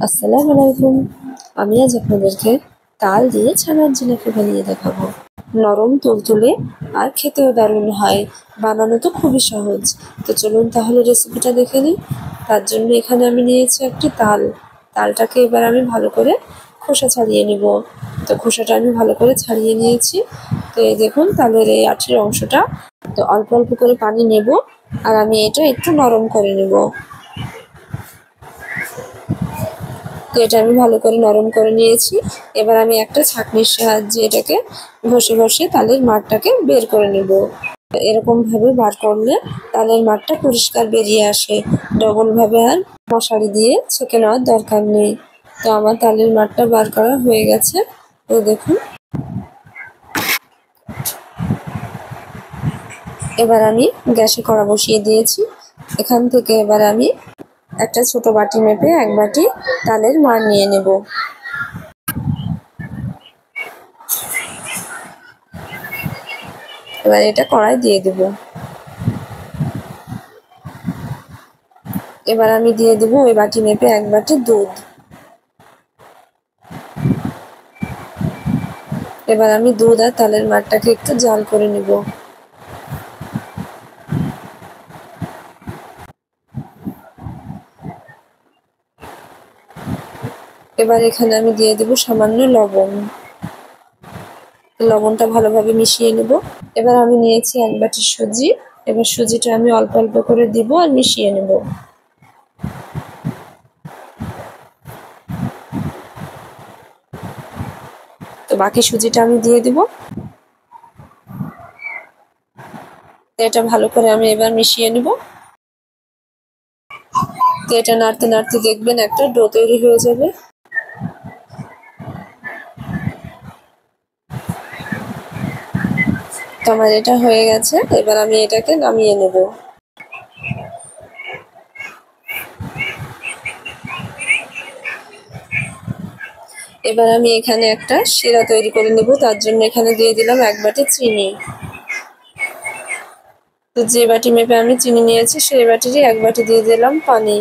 আসসালামু আলাইকুম। আমি আজ আপনাদেরকে তাল দিয়ে ছানার জিলাপি বানিয়ে দেখাবো। নরম তুলতুলে আর খেতেও দারুণ হয়। বানানো তো খুবই সহজ। তো চলুন তাহলে রেসিপিটা দেখে নিই। তার জন্য এখানে আমি নিয়েছি একটি তাল। তালটাকে এবার আমি ভালো করে খোসা ছাড়িয়ে নিব। তো খোসাটা আমি ভালো করে ছাড়িয়ে নিয়েছি। তো এই দেখুন তালের এই আঁটির অংশটা। তো অল্প অল্প করে পানি নেব আর আমি এটা একটু নরম করে নেব। তো এটা আমি ভালো করে নরম করে নিয়েছি। এবার আমি একটা ছাঁকনির সাহায্যে এটাকে ঘষে ঘষে তালের মাড়টাকে বের করে নেব। এরকম ভাবে বার করলে তালের মাড়টা পরিষ্কার বেরিয়ে আসে। ডবল ভাবে আর মশারি দিয়ে ছেঁকে নেওয়ার দরকার নেই। তো আমার তালের মাড়টা বার করা হয়ে গেছে। তো দেখুন, এবার আমি গ্যাসে কড়া বসিয়ে দিয়েছি। এখান থেকে এবার আমি একটা ছোট বাটি মেপে এক বাটি তালের মাড় নিয়ে নেব। এবার এটা কড়াই দিয়ে দেব। এবার আমি দিয়ে দেব ওই বাটি মেপে এক বাটি দুধ। এবার আমি দুধ আর তালের মাড়টাকে একটু জাল করে নেব। এবার এখানে আমি দিয়ে দেব সামান্য লবণ। লবণটা ভালোভাবে মিশিয়ে নেব। এবার আমি নিয়েছি এক বাটি সুজি। এবার সুজিটা আমি অল্প অল্প করে দিব আর মিশিয়ে নেব। তো বাকি সুজিটা আমি দিয়ে দিব। এটা ভালো করে আমি এবার মিশিয়ে নেব। তো এটা নাড়তে নাড়তে দেখবেন একটা ডো তৈরি হয়ে যাবে। তো আমার এটা হয়ে গেছে। এবার আমি এটাকে নামিয়ে নেব। এবার আমি এখানে একটা শিরা তৈরি করে নেব। তার জন্য এখানে দিয়ে দিলাম এক বাটি চিনি। তো যে বাটি মেপে আমি চিনি নিয়েছি সেই বাটিরই এক বাটি দিয়ে দিলাম পানি।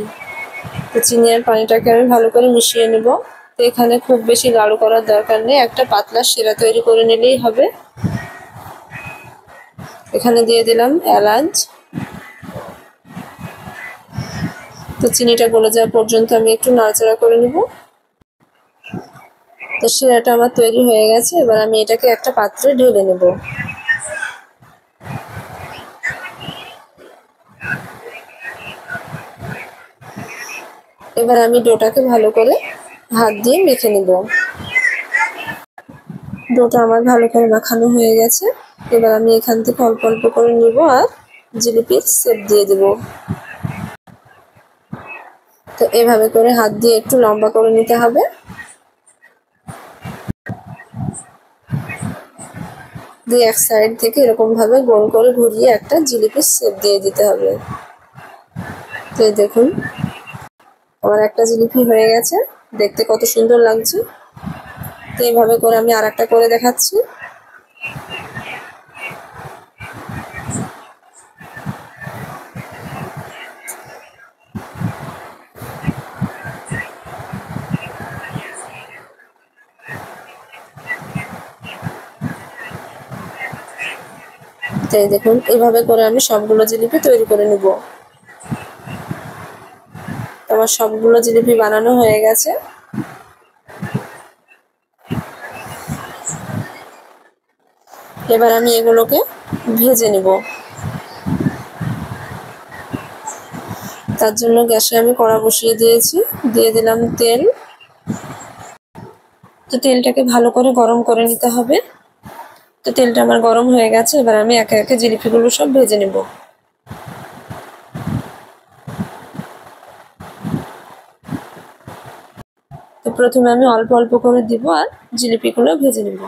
তো চিনি আর পানিটাকে আমি ভালো করে মিশিয়ে নেব। তো এখানে খুব বেশি গাঢ় করার দরকার নেই, একটা পাতলা শিরা তৈরি করে নিলেই হবে। এখানে দিয়ে দিলাম এলাচ। তো চিনিটা গলে যাওয়া পর্যন্ত আমি একটু নাড়াচাড়া করে নেব। তো শিরাটা আমার তৈরি হয়ে গেছে। এবার আমি এটাকে একটা পাত্রে ঢেলে নেব। এবার আমি ডোটাকে ভালো করে হাত দিয়ে মেখে নেব। ডোটা আমার ভালো করে মাখানো হয়ে গেছে। এবার আমি এখান থেকে অল্প অল্প করে নিব আর জিলিপির শেপ দিয়ে দেব। তো এভাবে করে হাত দিয়ে একটু লম্বা করে নিতে হবে। দিয়ে এক সাইড থেকে এরকম ভাবে গোল করে ঘুরিয়ে একটা জিলিপির শেপ দিয়ে দিতে হবে। তো দেখুন আমার একটা জিলিপি হয়ে গেছে। দেখতে কত সুন্দর লাগছে। তো এইভাবে করে আমি আর একটা করে দেখাচ্ছি। তো দেখুন এইভাবে করে আমি সবগুলো জিলিপি তৈরি করে নেব। আমার সবগুলো জিলিপি বানানো হয়ে গেছে। এবার আমি এগুলোকে ভেজে নেব। তার জন্য গ্যাসে আমি কড়া বসিয়ে দিয়েছি। দিয়ে দিলাম তেল। তো তেলটাকে ভালো করে গরম করে নিতে হবে। তো তেলটা আমার গরম হয়ে গেছে। এবার আমি একে একে জিলিপিগুলো সব ভেজে নেব। তো প্রথমে আমি অল্প অল্প করে দিব আর জিলিপিগুলো ভেজে নেব।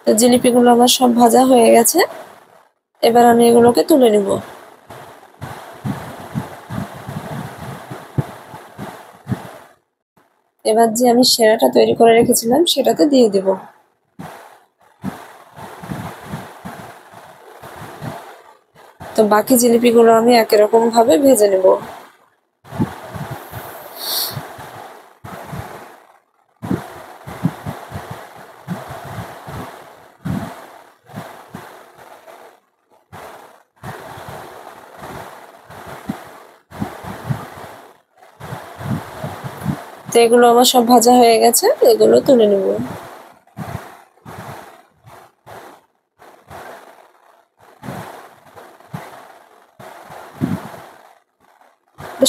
তো জিলিপিগুলো আমার সব ভাজা হয়ে গেছে। এবার আমি এগুলোকে তুলে নেব। এবার যে আমি সেরাটা তৈরি করে রেখেছিলাম সেটাতে দিয়ে দেব। তো বাকি জিলিপিগুলো আমি একই রকম ভাবে ভেজে নেব। তো এগুলো আমার সব ভাজা হয়ে গেছে, এগুলো তুলে নেব।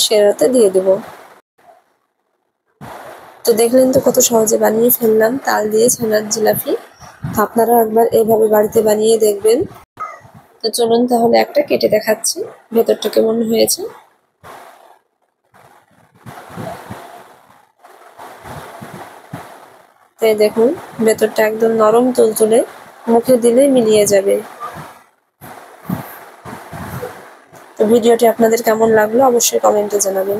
সেরাতে দিয়ে দেব। তো দেখলেন তো কত সহজে বানিয়ে ফেললাম তাল দিয়ে ছানার জিলাপি। আপনারা একবার এভাবে বাড়িতে বানিয়ে দেখবেন। তো চলুন তাহলে একটা কেটে দেখাচ্ছি ভেতরটা কেমন হয়েছে। তাই দেখুন ভেতরটা একদম নরম তুলতুলে, মুখে দিলেই মিলিয়ে যাবে। তো ভিডিওটি আপনাদের কেমন লাগলো অবশ্যই কমেন্টে জানাবেন।